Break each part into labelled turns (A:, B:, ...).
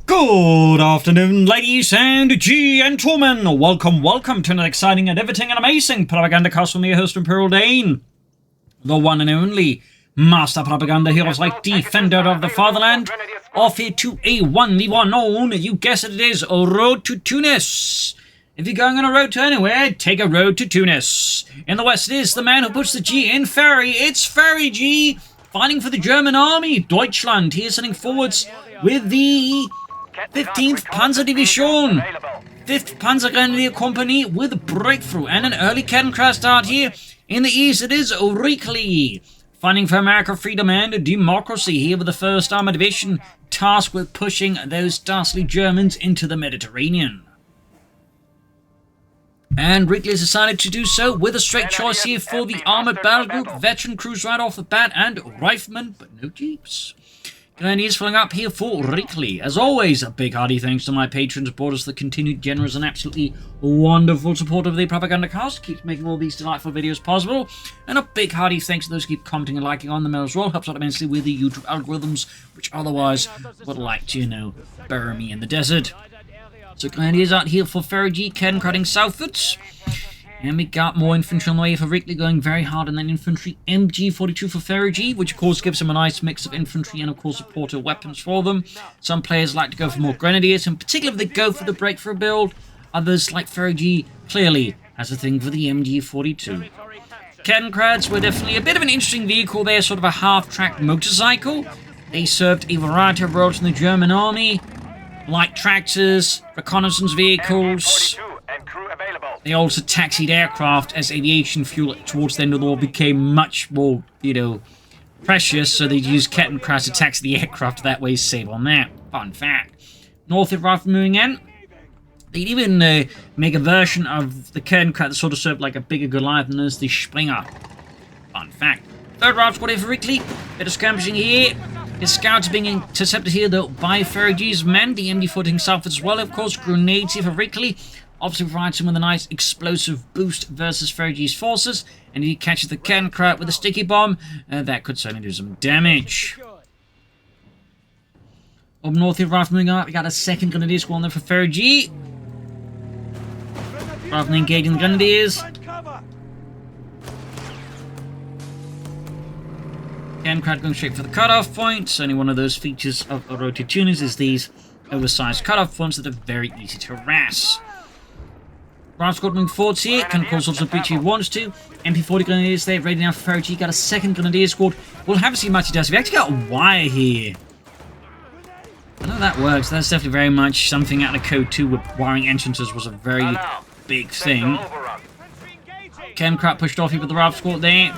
A: Good afternoon, ladies and gentlemen. Welcome to an exciting and everything and amazing Propagandacast from your host, Imperial Dane. The one and only Master Propaganda Heroes like Defender of the Fatherland. Off here to a 1v1 known, you guessed it is, Road to Tunis. If you're going on a road to anywhere, take a road to Tunis. In the west, it is the man who puts the G in ferry. It's F3riG, fighting for the German army, Deutschland. He is sending forwards with the 15th Panzer Division, 5th Panzer Grenadier Company with Breakthrough and an early cannon crash start here. In the east, it is Reakly, fighting for America, freedom and democracy here with the 1st Armoured Division, tasked with pushing those dastardly Germans into the Mediterranean. And Reakly has decided to do so with a straight choice here for the Armoured Battle Group, veteran crews right off the bat, and riflemen, but no jeeps. Grenadiers filling up here for Reakly. As always, a big hearty thanks to my patrons, supporters, the continued generous and absolutely wonderful support of the Propagandacast. Keeps making all these delightful videos possible. And a big hearty thanks to those who keep commenting and liking on them as well. Helps out immensely with the YouTube algorithms, which otherwise would like to, bury me in the desert. So Grenadiers out here for F3riG, cannon crowding southwards. And we got more infantry on the way for Reakly, going very hard, and then infantry MG42 for F3riG, which of course gives them a nice mix of infantry and of course supportive weapons for them. Some players like to go for more Grenadiers, in particular if they go for the Breakthrough build. Others, like F3riG, clearly has a thing for the MG42. Cannon crads were definitely a bit of an interesting vehicle there, sort of a half-track motorcycle. They served a variety of roles in the German army, like tractors, reconnaissance vehicles. They also taxied aircraft as aviation fuel towards the end of the war became much more, precious, so they'd use cannon crash to taxi the aircraft that way, save on that. Fun fact. Northrop Rifle moving in. They'd even make a version of the cannon crash that sort of served like a bigger Goliath known as the Springer. Fun fact. 3rd Rifle Squad here for Reakly. Bit of skirmishing here. His scouts are being intercepted here, though, by F3riG's men. The MD-14 southwards as well, of course. Grenades here for Reakly. Obviously provides him with a nice explosive boost versus F3riG's forces. And if he catches the cannon crowd with a sticky bomb, that could certainly do some damage. Up north here, Rifle moving up. We got a 2nd Grenadier squad there for F3riG. Rifle engaging the Grenadiers. Cannon crowd going straight for the cutoff points. Only one of those features of Road to Tunis is these oversized cutoff points that are very easy to harass. Rifle squad moving forwards here, can cause lots of breach if he wants to. MP40 Grenadiers there, ready now for F3riG. Got a 2nd Grenadier squad. We'll have to see how much he does. We actually got a wire here. I know that works. That's definitely very much something out of Code 2 where wiring entrances was a very big thing. Chemcrat pushed off here with the Rifle squad there.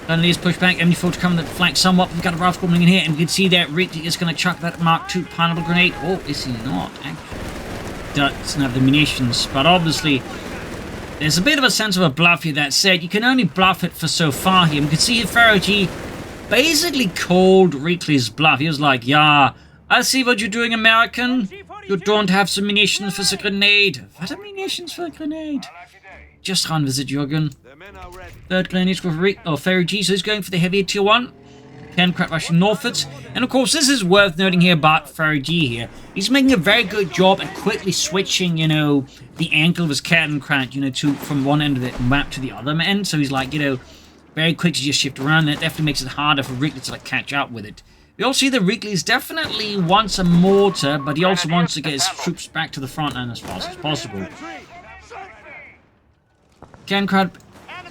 A: Grenadiers push back, MD4 to come in the flank somewhat. We've got a Rifle squad moving in here, and you can see that Reakly is going to chuck that Mark II pineapple grenade. Or is he not, actually? Doesn't have the munitions, but obviously there's a bit of a sense of a bluff here. That said, you can only bluff it for so far here. We can see F3riG basically called Reakly's bluff. He was like, yeah, I see what you're doing, American. You don't have some munitions for the grenade. What are munitions for a grenade? Just run visit Jürgen. 3rd Grenadier for F3riG, so he's going for the heavier tier 1. Cannon crack rushing northwards. And of course, this is worth noting here about F3riG here. He's making a very good job at quickly switching, the angle of his cannon crack, from one end of the map to the other end. So he's like, very quick to just shift around. That definitely makes it harder for Reakly to catch up with it. We also see that Reakly definitely wants a mortar, but he also wants to get his troops back to the front end as fast as possible. Cannon crack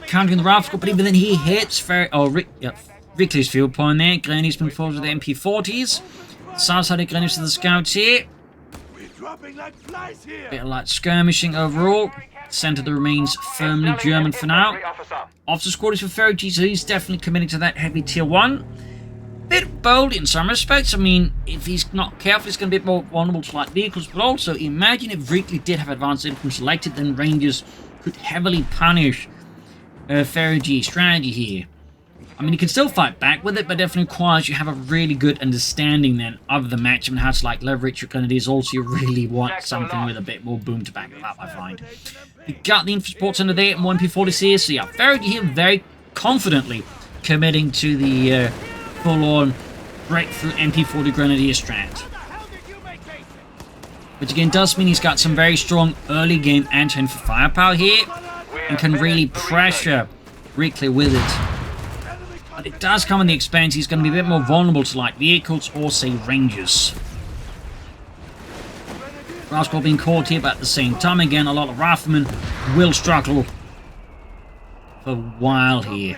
A: countering the Rifle squad, but even then he hits Reakly's field point there. Grenadiers moving forward with the MP40s. South side of Grenadiers to the scouts here. Bit of light skirmishing overall. Centre the remains firmly German for now. Officer squad is for F3riG, so he's definitely committing to that heavy tier 1. Bit bold in some respects. I mean, if he's not careful, he's going to be a bit more vulnerable to light vehicles. But also, imagine if Reakly did have advanced infantry selected, then Rangers could heavily punish F3riG's strategy here. I mean, you can still fight back with it, but definitely requires you have a really good understanding then of the match and how to leverage your Grenadiers. Also, you really want something with a bit more boom to back it up, I find. You got the infantry support center there, more MP40s here, so yeah, F3riG here very confidently committing to the full-on Breakthrough MP40 Grenadier strat. Which again does mean he's got some very strong early game anti-infantry firepower here. And can really pressure Reakly with it. But it does come at the expense. He's going to be a bit more vulnerable to light vehicles or say Rangers. Rascal being caught here, but at the same time again a lot of riflemen will struggle for a while here.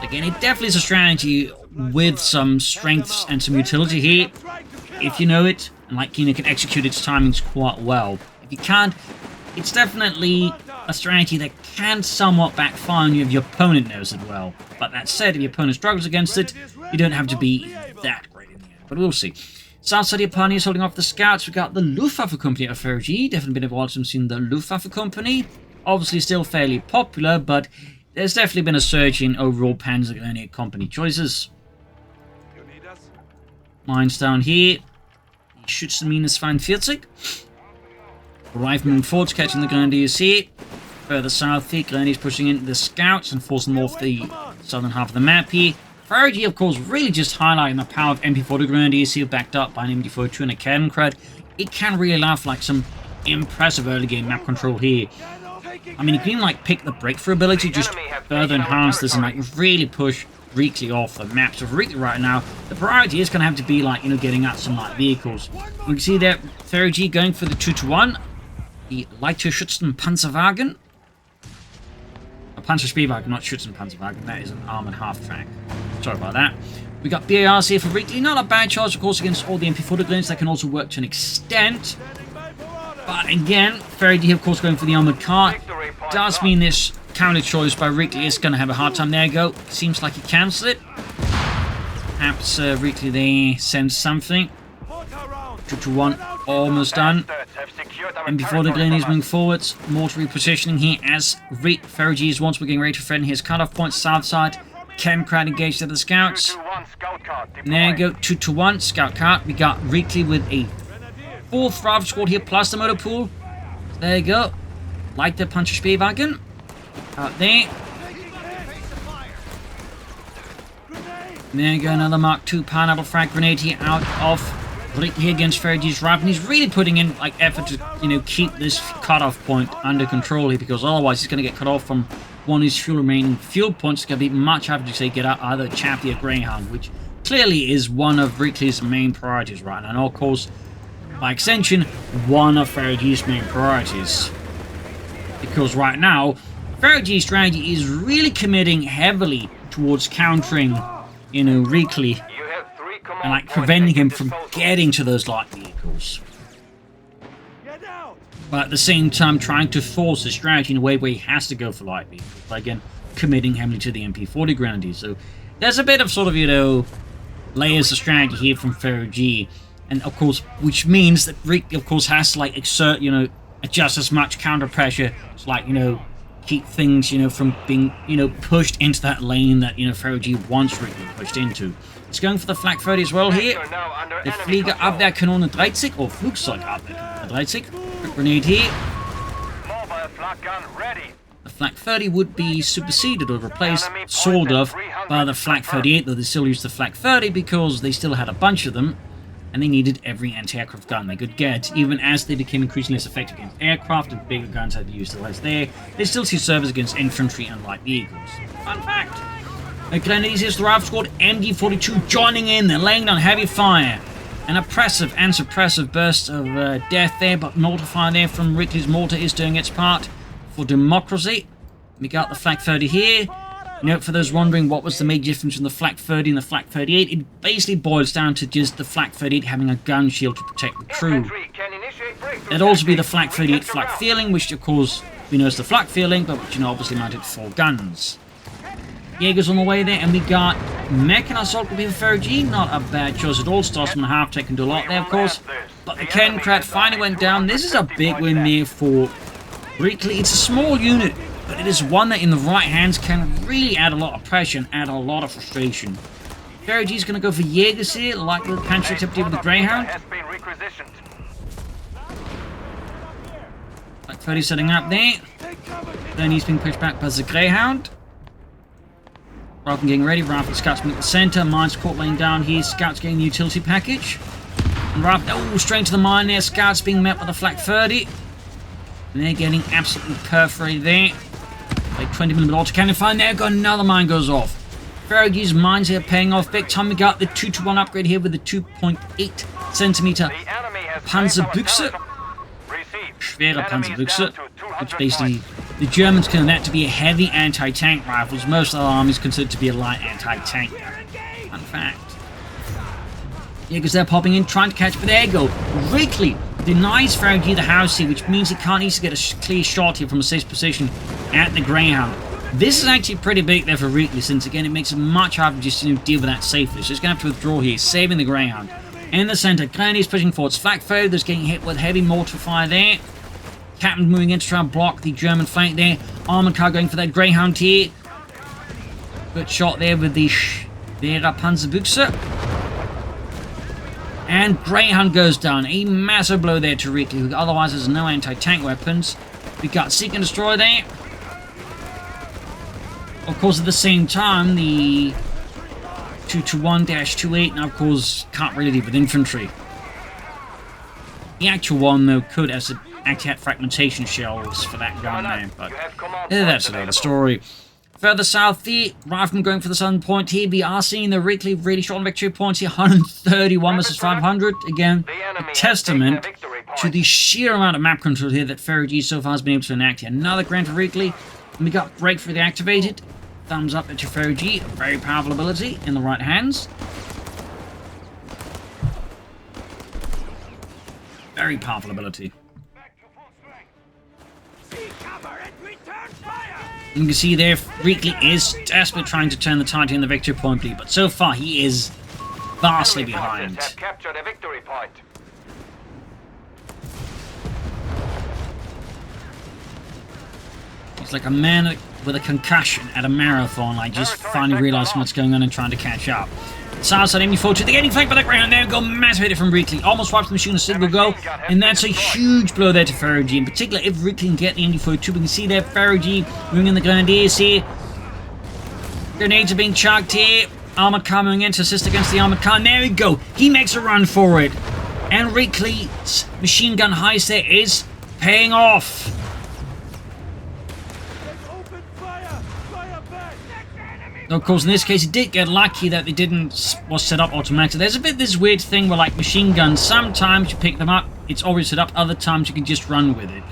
A: Again, it definitely is a strategy with some strengths and some utility here. If you know it, and like Kina can execute its timings quite well. If you can't, it's definitely a strategy that can somewhat backfire on you if your opponent knows it well. But that said, if your opponent struggles against it, you don't have to be that great in the end. But we'll see. South side of the pioneers holding off the scouts. We've got the Luftwaffe Company of F3riG. Definitely been a while since we've seen the Luftwaffe Company. Obviously still fairly popular, but there's definitely been a surge in overall Panzer Company choices. Mines down here. Schützenmines 42. Riflemen forwards catching the Grenadiers here. Further south here, Grenadiers pushing in the scouts and forcing them off the southern half of the map here. F3riG, of course, really just highlighting the power of MP40 Grenadiers here, backed up by an MD42 and a cannon crowd. It can really allow for like some impressive early game map control here. I mean, you can even like pick the breakthrough ability, just further enhance this and like really push Reakly off the map. So for Reakly right now, the priority is going to have to be like, you know, getting at some light vehicles. You can see there, F3riG going for the 2-1. The Leichte Schützen Panzerwagen. A Panzerspielwagen, not Schützen Panzerwagen. That is an armored half-track. Sorry about that. We got BARs here for Reakly. Not a bad charge, of course, against all the MP40 grenades. That can also work to an extent. But again, F3riG, of course, going for the armored car. Does mean this counter choice by Reakly is going to have a hard time. There you go. Seems like he cancelled it. Perhaps Reakly there sends something. 2-1, almost done. MP40 grenadiers moving forwards. Mortar repositioning here as F3riG is once we're getting ready to threaten his cutoff point south side. Chem crowd engaged at the scouts. And there you go, 2-1, scout cart. We got Reakly with a 4th rifle squad here plus the motor pool. There you go. Like the Panzerspielwagen. Out there. And there you go, another Mark II pineapple frag grenade here out of Reakly here against F3riG's rifle. And he's really putting in like effort to, you know, keep this cutoff point under control here, because otherwise he's going to get cut off from one of his remaining fuel points. It's going to be much harder to say get out either Chaffee or Greyhound, which clearly is one of Reakly's main priorities right now. And of course, by extension, one of F3riG's main priorities. Because right now, F3riG's strategy is really committing heavily towards countering, you know, Reakly and like preventing him from getting to those light vehicles. But at the same time, trying to force the strategy in a way where he has to go for light vehicles. But again, committing heavily to the MP40 Grenadiers. So there's a bit of sort of, you know, layers of strategy here from F3riG. And of course, which means that Reakly, of course, has to like exert, you know, just as much counter pressure to like, you know, keep things, you know, from being, you know, pushed into that lane that, you know, F3riG wants Reakly pushed into. It's going for the Flak 30 as well here. The Fliegerabwehrkanone 30, or Flugzeugabwehrkanone 30. Quick grenade here. The Flak 30 would be superseded or replaced, sort of, by the Flak 38, though they still use the Flak 30 because they still had a bunch of them. And they needed every anti-aircraft gun they could get. Even as they became increasingly less effective against aircraft and bigger guns had to use the less there, they still see service against infantry and light vehicles. Fun fact. Grenadiers is the rifle squad, MD42 joining in, they're laying down heavy fire. An oppressive and suppressive burst of death there, but mortar fire there from Reakly's mortar is doing its part for democracy. We got the Flak 30 here. Note for those wondering what was the major difference between the Flak 30 and the Flak 38, it basically boils down to just the Flak 38 having a gun shield to protect the crew. There'd also be the Flak 38 flak feeling, which of course we know is the flak feeling, but which, you know, obviously mounted 4 guns. Jaegers on the way there, and we got Mechan Assault Group for F3riG, not a bad choice at all. Stars from the half-tech can do a lot there, of course. But the Kenkrat finally went down. This is a big win there for Reakly. It's a small unit, but it is one that in the right hands can really add a lot of pressure and add a lot of frustration. F3riG is going to go for Jaegers here, like the Panzer activity with the Greyhound. Like 30 setting up there. Then he's being pushed back by the Greyhound. Rifle getting ready, Rifle scouts meet the center, mines caught laying down here, scouts getting the utility package. Oh, straight to the mine there. Scouts being met by the Flak 30. And they're getting absolutely perforated there. Like 20mm autocannon fire. There, got another mine goes off. F3riG's mines here paying off big time. We got the 2-to-1 upgrade here with the 2.8 centimeter Panzer schwerer Panzer, which basically the Germans consider that to be a heavy anti-tank rifle, which most other armies consider to be a light anti-tank. Fun fact. Yeah, because they're popping in, trying to catch, but there you go. Reakly denies F3riG the house here, which means he can't easily get a clear shot here from a safe position at the Greyhound. This is actually pretty big there for Reakly, since again it makes it much harder just to deal with that safely. So he's going to have to withdraw here, saving the Greyhound. In the center, Grenadiers pushing forwards. Flak 30 that's getting hit with heavy mortar fire there. Captain moving in to try and block the German flank there. Armored car going for that Greyhound here. Good shot there with the schwerer Panzer. And Greyhound goes down. A massive blow there to Reakly, who otherwise has no anti-tank weapons. We got Seek and Destroy there. Of course, at the same time, the 2-to-1-28 now, of course, can't really deal with infantry. The actual one, though, could have actually had fragmentation shells for that gun now, but that's another story. Further south, the Riflemen going for the southern point here. We are seeing the Reakly really short on victory points here, 131 versus 500. Again, a testament to the sheer amount of map control here that F3riG so far has been able to enact here. Another grand for Reakly. And we got Breakthrough activated. Thumbs up at F3riG. Very powerful ability in the right hands. Very powerful ability. And you can see there, Reakly is desperately trying to turn the tide in the victory point lead, but so far he is vastly behind. It's like a man with a concussion at a marathon, like just finally realizing what's going on and trying to catch up. Southside enemy forward, they're getting flanked by the ground. There we go, massive hit from Reakly. Almost wipes the machine a single go, and that's a huge blow there to F3riG. In particular, if Reakly can get the MD42, we can see there F3riG moving in the Grenadiers here. Grenades are being chucked here. Armored car moving in to assist against the armored car. And there we go, he makes a run for it. And Reakly's machine gun heist there is paying off. Of course, in this case, he did get lucky that it was set up automatically. There's a bit this weird thing where, like machine guns, sometimes you pick them up, it's already set up, other times you can just run with it.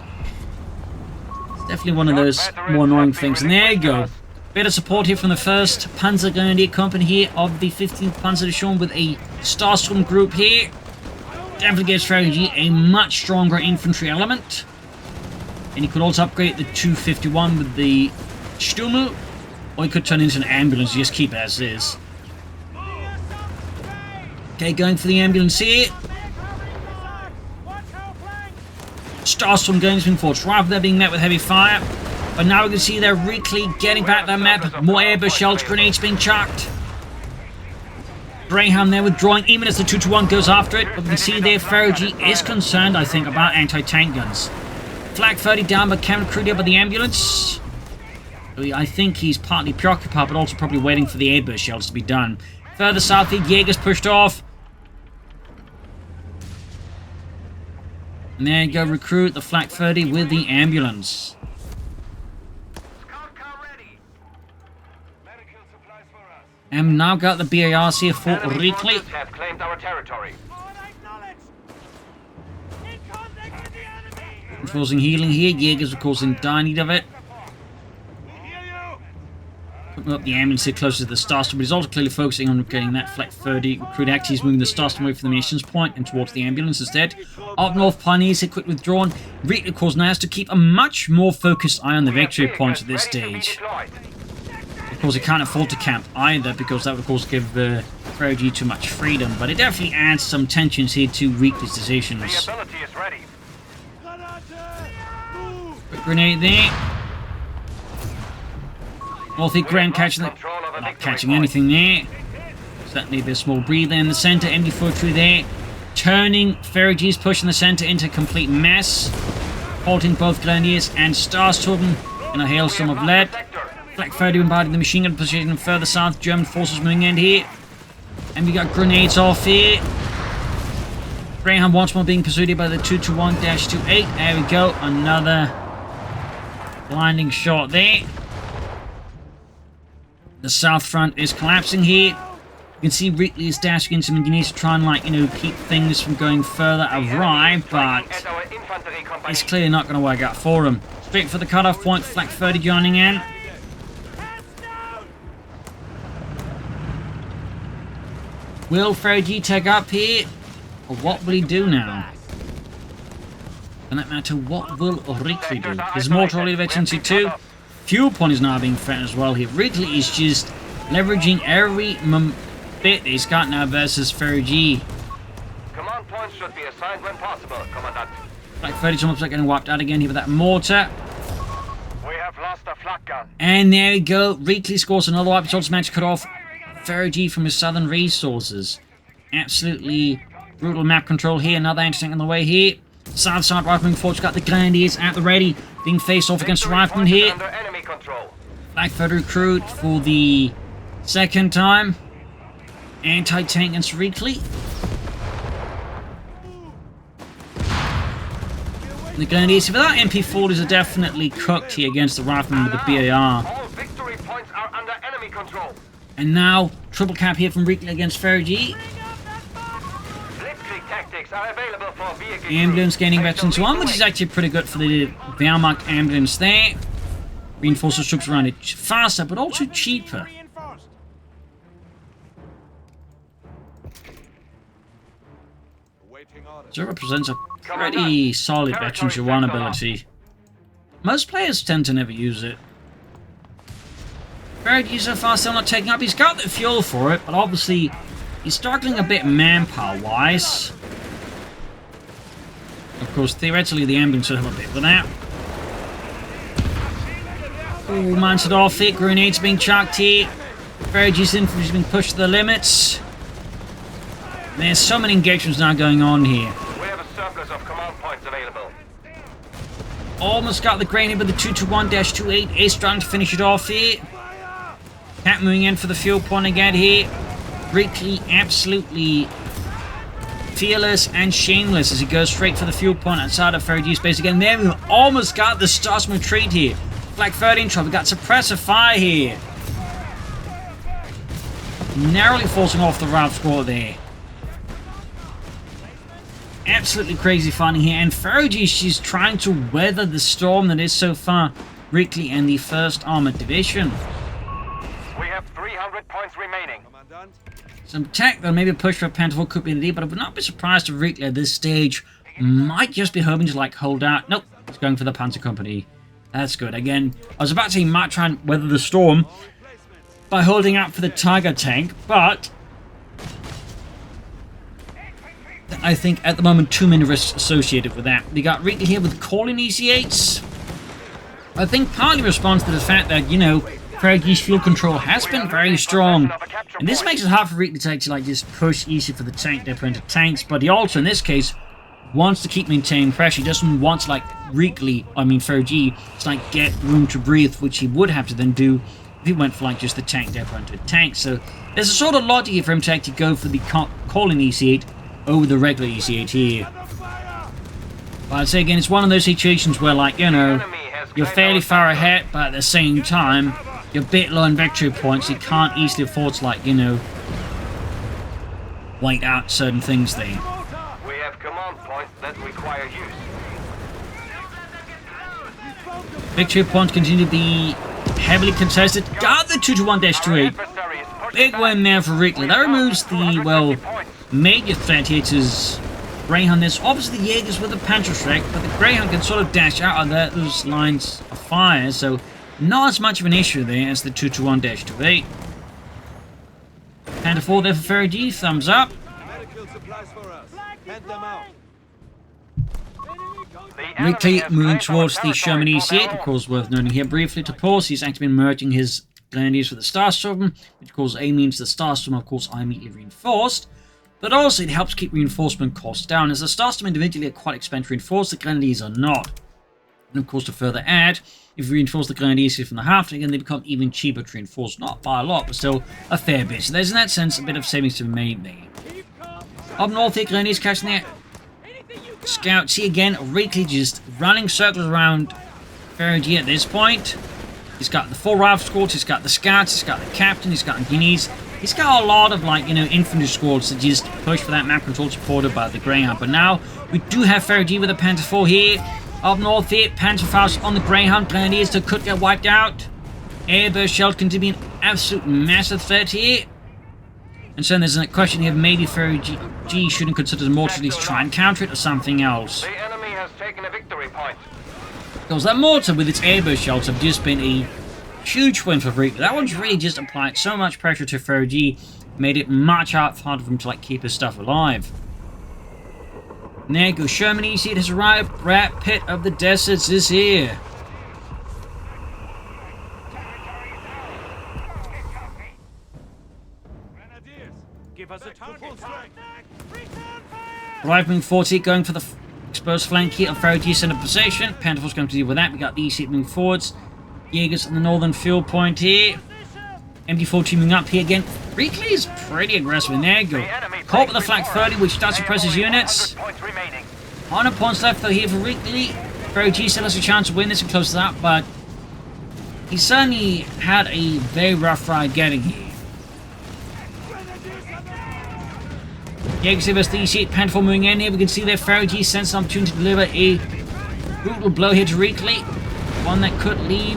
A: It's definitely one of those more annoying things. And there you go. Bit of support here from the 1st Panzer Grenadier Company here of the 15th Panzer Division with a Starstorm group here. Definitely gives F3riG a much stronger infantry element. And you could also upgrade the 251 with the Stummel. Or he could turn into an ambulance, just keep it as is. Okay, going for the ambulance here. Starstorm going between forts. Rather than being met with heavy fire. But now we can see they're Reakly getting back that map. More airburst shells, grenades being chucked. Greyhound there withdrawing, even as the 2-to-1 goes after it. But we can see there F3riG is concerned, I think, about anti-tank guns. Flak 30 down, but camera crew there by the ambulance. I think he's partly preoccupied, but also probably waiting for the airburst shells to be done. Further south, the Jaeger's pushed off. And there you go, recruit the Flak 30 with the ambulance. And now got the BARs here for Reakly. Enforcing healing here. Jaeger's, of course, in dire need of it. Putting up the ambulance here closer to the Starstorm, but he's also clearly focusing on getting that Flak 30 recruit active. He's moving the Starstorm away from the munitions point and towards the ambulance instead. Up north, Pioneers here quick withdrawn. Reakly, of course, now has to keep a much more focused eye on the victory point at this stage. Of course, he can't afford to camp either, because that would, of course, give F3riG too much freedom, but it definitely adds some tensions here to Reakly's decisions. Quick grenade there. North Grand catching the... not catching anything there. Certainly a bit small breather in the center. MD43 there. Turning F3riG's push in the center into a complete mess. Halting both Grenadiers and Starstorm in a hailstorm of lead. Flak 30 bombarding the machine gun position further south. German forces moving in here. And we got grenades off here. Greyhound once more being pursued by the 221-28. There we go. Another blinding shot there. The south front is collapsing here. You can see Reakly is dashing into some engineers to try and, like, you know, keep things from going further awry, but it's clearly not going to work out for him. Straight for the cutoff point, Flak 30 joining in. Will F3riG take up here? Or what will he do now? For that matter, what will Reakly do? There's more trolley efficiency too. Fuel point is now being threatened as well here. Reakly is just leveraging every bit that he's got now versus F3riG.
B: Command points should be assigned when possible, Commandant.
A: Like 30 almost like getting wiped out again here with that mortar.
B: We have lost a flak gun.
A: And there we go. Reakly scores another wipe. It's also managed to cut off F3riG from his southern resources. Absolutely brutal map control here. Another anti-tank on the way here. South side rifleman force got the Grenadiers at the ready. Being faced off against the rifleman here. Flak 30 recruit for the second time. Anti-tank against Reakly. The Grenadiers, but that MP40s are definitely cooked here against the rifleman with the BAR.
B: All victory points are under enemy control.
A: And now, triple cap here from Reakly against F3riG. Ambulance gaining veterans 1, which is actually pretty good for the Wehrmacht ambulance there. Reinforces troops around it faster, but also cheaper. So it represents a pretty solid veterans 1 ability. Most players tend to never use it. F3riG so far still not taking up. He's got the fuel for it, but obviously he's struggling a bit manpower-wise. Of course, theoretically, the ambulance should help a bit with that. Ooh, mounted off it. Grenades being chucked here. F3riG's infantry is being pushed to the limits. There's so many engagements now going on here.
B: We have a surplus of command points available.
A: Almost got the grenade, but the 221-28 is trying to finish it off here. Cap moving in for the fuel point again here. Reakly absolutely fearless and shameless as he goes straight for the fuel point outside of F3riG's base again. There we almost got the Stars retreat here. Flak 13 trouble, got suppressive fire here. Narrowly forcing off the Ralph squad there. Absolutely crazy fighting here, and F3riG, she's trying to weather the storm that is so far Reakly and the 1st Armoured Division.
B: We have 300 points remaining.
A: Some tech that maybe push for a Panther could be in the lead, but I would not be surprised if Reakly at this stage might just be hoping to, like, hold out. Nope, it's going for the Panzer Company. That's good. Again, I was about to say he might try and weather the storm by holding out for the Tiger tank, but I think at the moment too many risks associated with that. We got Reakly here with calling EC8s. I think partly responds to the fact that, you know, F3riG's fuel control has been very strong. And this makes it hard for Reakly to actually, like, just push easy for the tank depot into tanks. But he also, in this case, wants to keep maintaining pressure. He doesn't want to, like, F3riG, to, like, get room to breathe, which he would have to then do if he went for, like, just the tank depot into a tank. So there's a sort of logic here for him to actually go for the calling EC8 over the regular EC8 here. But I'd say again, it's one of those situations where, like, you know, you're fairly far ahead, but at the same time, you're a bit low in victory points. You can't easily afford to, like, you know, wait out certain things there.
B: We have command points that require use.
A: Victory points continue to be heavily contested. Got the 221-28. Big win there for Reakly. That removes the, well, major threat here to his Greyhound. There's obviously the Jaegers with the Panzerschreck, but the Greyhound can sort of dash out of those lines of fire, so not as much of an issue there as the 221-28. Panther 4 there for F3riG, thumbs up. Reakly moving towards the Sherman EC8, of course worth noting here briefly to pause. He's actually been merging his Grenadiers with the Starstorm, which of course A means the Starstorm of course are immediately reinforced. But also it helps keep reinforcement costs down, as the Starstorm individually are quite expensive to reinforce, the Grenadiers are not. And of course to further add, if you reinforce the Grenadiers from the half, again they become even cheaper to reinforce, not by a lot, but still a fair bit. So there's in that sense a bit of savings to be made there. Up north here, Grenadiers catching the Scouts here again. Reakly just running circles around F3riG at this point. He's got the 4 rifle squads, he's got the scouts, he's got the captain, he's got guineas. He's got a lot of, like, you know, infantry squads that just push for that map control supported by the Greyhound. But now, we do have F3riG with a Panzer 4 here. Up north here, Panzer Faust on the Greyhound. Grenadiers that could get wiped out. Airburst shells continue to be an absolute massive threat here. And so there's a question here, maybe F3riG shouldn't consider the mortar to at least try and counter it or something else.
B: The enemy has taken a victory point.
A: Because that mortar with its airburst shells have just been a huge win for Reakly. That one's really just applied so much pressure to F3riG, made it much harder for him to, like, keep his stuff alive. And there goes Sherman Easy. It has arrived. Rat Pit of the Deserts is here.
C: Give us a target.
A: Rifleman 40 going for the exposed flank here of F3riG center position. Panther's going to deal with that. We got the EC moving forwards. Jaegers on the northern field point here. MD4 teaming up here again. Reakly is pretty aggressive. And there you go. Caught with the Flak 30, which does suppress his units. 100 points left though here for Reakly. F3riG still has a chance to win this and close it up, but he certainly had a very rough ride getting here. Jaegers versus the EC Panther moving in here. We can see that F3riG sends an opportunity to deliver a brutal blow here to Reakly. One that could leave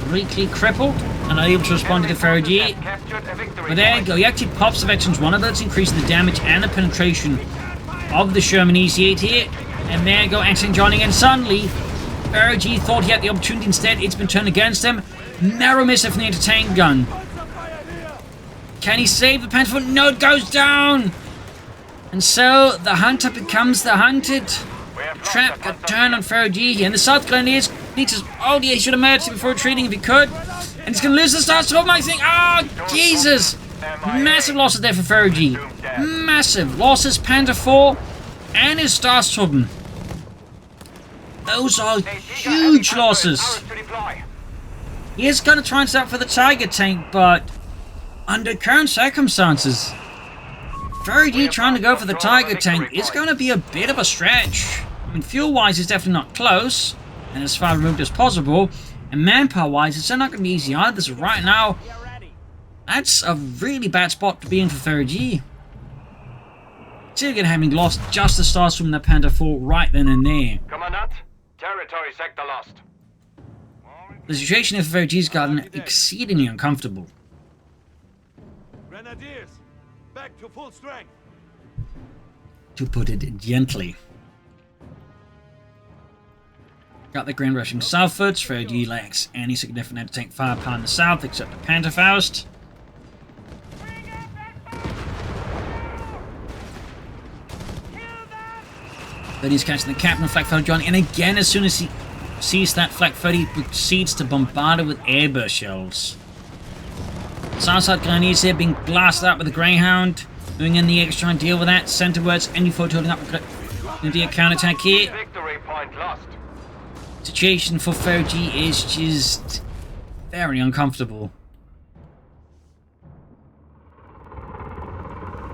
A: Reakly crippled and unable to respond to the F3riG. But there you go, he actually pops the veterans one of those, increasing the damage and the penetration of the Sherman EC8 here. And there you go, Anton Johnny, and suddenly F3riG thought he had the opportunity. Instead, it's been turned against him. Narrow miss from the anti-tank gun. Can he save the Panther? No, it goes down! And so, the hunter becomes the hunted. The trap got turned on F3riG here. And the South Grenadiers need to... Oh, yeah, he should have murdered him before retreating if he could. And he's going to lose the Star Storm, I think. Oh, Jesus! Massive losses there for F3riG. Massive losses. Panther 4 and his Star Storm. Those are huge losses. He is going to try and start for the Tiger tank, but under current circumstances, F3riG trying to go for the Tiger tank is going to be a bit of a stretch. I mean, fuel-wise, it's definitely not close, and as far removed as possible. And manpower-wise, it's not going to be easy either. So right now, that's a really bad spot to be in for F3riG. Still again, having lost just the stars from the Panther 4 right then and there.
B: Commandant, territory sector lost.
A: The situation for F3riG's gotten exceedingly uncomfortable.
C: Grenadiers, back to full strength.
A: To put it gently. Got the Grand rushing southwards. F3riG lacks any significant anti-tank firepower in the south except the Panther Faust. Then he's catching the captain of Flak 30 John, and again, as soon as he sees that Flak 30, he proceeds to bombard it with airburst shells. Southside Grenadiers here being blasted out with the Greyhound. Moving in the Jaegers trying to deal with that. Centerwards, NU4 holding up the counterattack here.
B: Victory point lost.
A: Situation for F3riG is just very uncomfortable.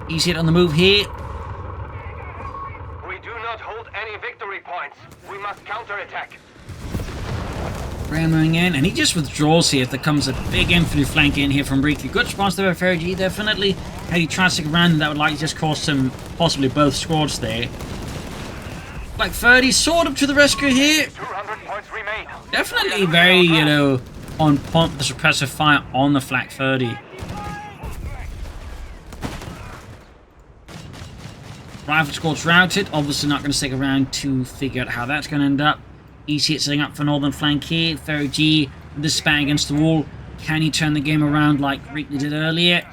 A: He's hit on the move here.
B: We do not hold any victory points. We must counterattack.
A: Graham moving in, and he just withdraws here if there comes a big infantry flank in here from Reakly. Good response there by F3riG, definitely. Had he tried to stick around, that would likely just cost him possibly both squads there. Flak 30 sort of to the rescue here.
B: 200 points remain.
A: Definitely very, you know, on point with the suppressive fire on the Flak 30. Rifle squad's routed. Obviously not going to stick around to figure out how that's going to end up. EC setting up for northern flank here. F3riG with the span against the wall. Can he turn the game around like Reakly did earlier?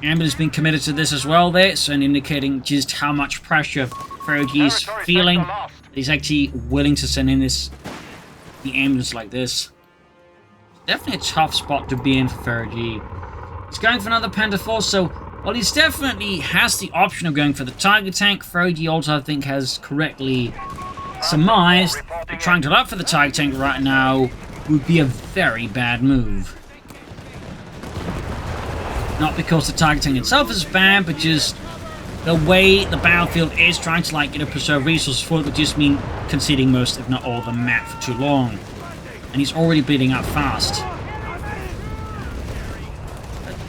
A: Ambulance being committed to this as well there, so indicating just how much pressure F3riG is feeling. He's actually willing to send in the ambulance like this. Definitely a tough spot to be in for F3riG. He's going for another Panther 4, so while he's definitely has the option of going for the Tiger tank, F3riG also I think has correctly surmised that trying to look for the Tiger tank right now would be a very bad move. Not because the Tiger tank itself is bad, but just the way the battlefield is trying to, like, preserve resources for it would just mean conceding most, if not all, of the map for too long. And he's already building up fast.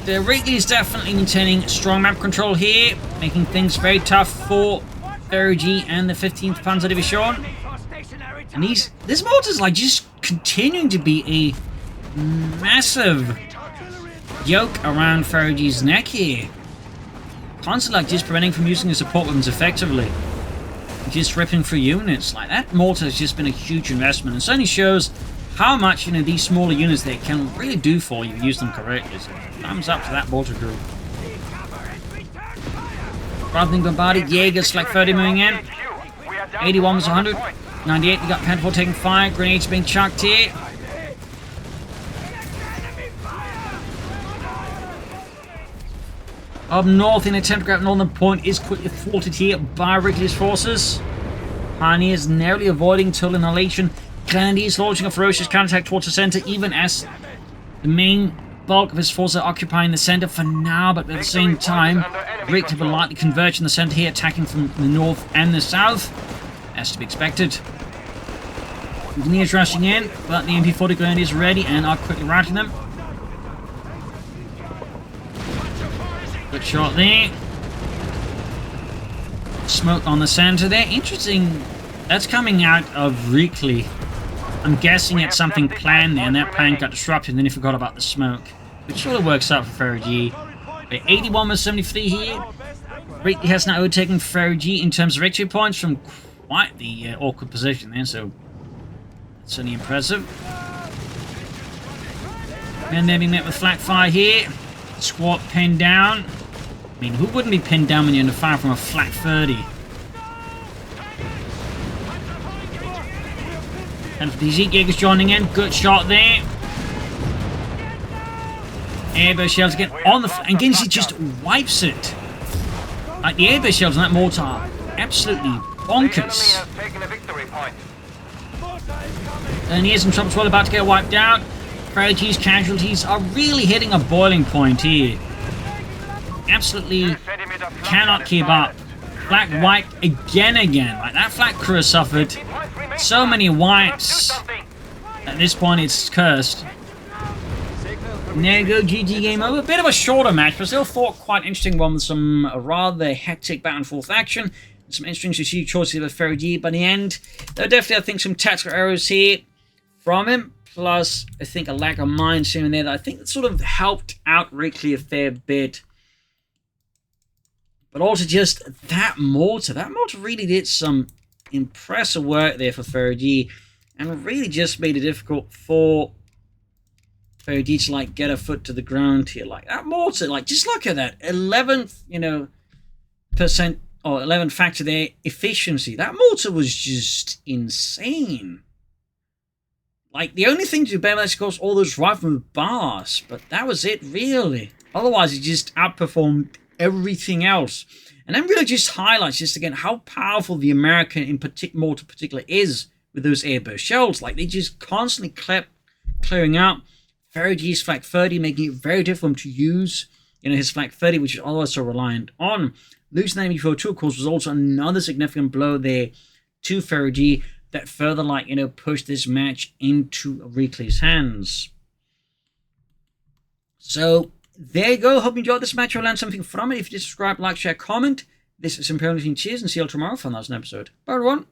A: But Reakly is definitely maintaining strong map control here, making things very tough for F3riG and the 15th Panzer Division. And this mortar is, like, just continuing to be a massive yoke around F3riG's neck here. Constantly, like, just preventing from using his support weapons effectively. Just ripping through units. Like, that mortar has just been a huge investment. And certainly shows how much, these smaller units they can really do for you if you use them correctly. So, thumbs up to that mortar group. Rather than bombarded, Jaegers Flak 30 moving in. 81 was 100. 98, we got Pentacle taking fire. Grenades being chucked here. Up north, in an attempt to grab northern point is quickly thwarted here by Reakly's forces. Pioneers narrowly avoiding total annihilation. Grenadiers launching a ferocious counterattack towards the center, even as the main bulk of his forces are occupying the center for now, but at the same time, Reakly will likely converge in the center here, attacking from the north and the south, as to be expected. Engineers rushing in, but the MP-40 Grenadiers are ready and are quickly routing them. Good shot there. Smoke on the center there. Interesting. That's coming out of Reakly. I'm guessing it's something planned there, and that plan got disrupted, and then he forgot about the smoke. Which sort of works out for F3riG. But 81 was 73 here. Reakly has now overtaken F3riG in terms of victory points from quite the awkward position there, so that's certainly impressive. And then being met with flak fire here. Squad pinned down. I mean, who wouldn't be pinned down when you're under fire from a flak 30? And the Jaegers joining in. Good shot there. Airburst shells again on the and Ginzy just wipes it. Like, the airburst shells on that mortar are absolutely bonkers. And here's some troops well about to get wiped out. F3riG's casualties are really hitting a boiling point here. Absolutely cannot keep up. Flak wiped again. Like, that flak crew has suffered so many wipes. At this point, it's cursed. And there you go, GG game over. A bit of a shorter match, but still thought quite interesting one with some rather hectic back and forth action. Some interesting strategic choices with F3riG. But in the end, there are definitely, I think, some tactical errors here from him. Plus, I think a lack of mind here and there that I think sort of helped out Reakly a fair bit. But also just that mortar. That mortar really did some impressive work there for F3riG. And really just made it difficult for F3riG to, like, get a foot to the ground here. Like, that mortar, like, just look at that. 11th, percent, or 11 factor there, efficiency. That mortar was just insane. Like, the only thing to do better was, of course, all those rifleman bars. But that was it, really. Otherwise, it just outperformed everything else. And that really just highlights, just again, how powerful the American in mortar particular is with those airburst shells. Like, they just constantly kept clearing out F3riG's flak 30, making it very difficult to use, his flak 30, which is otherwise so reliant on. Losing that MP-42, of course, was also another significant blow there to F3riG that further, pushed this match into Reakly's hands. So, there you go. Hope you enjoyed this match. You'll learn something from it. If you did, subscribe, like, share, comment. This is Imperial Cheers, and see you all tomorrow for another episode. Bye, everyone.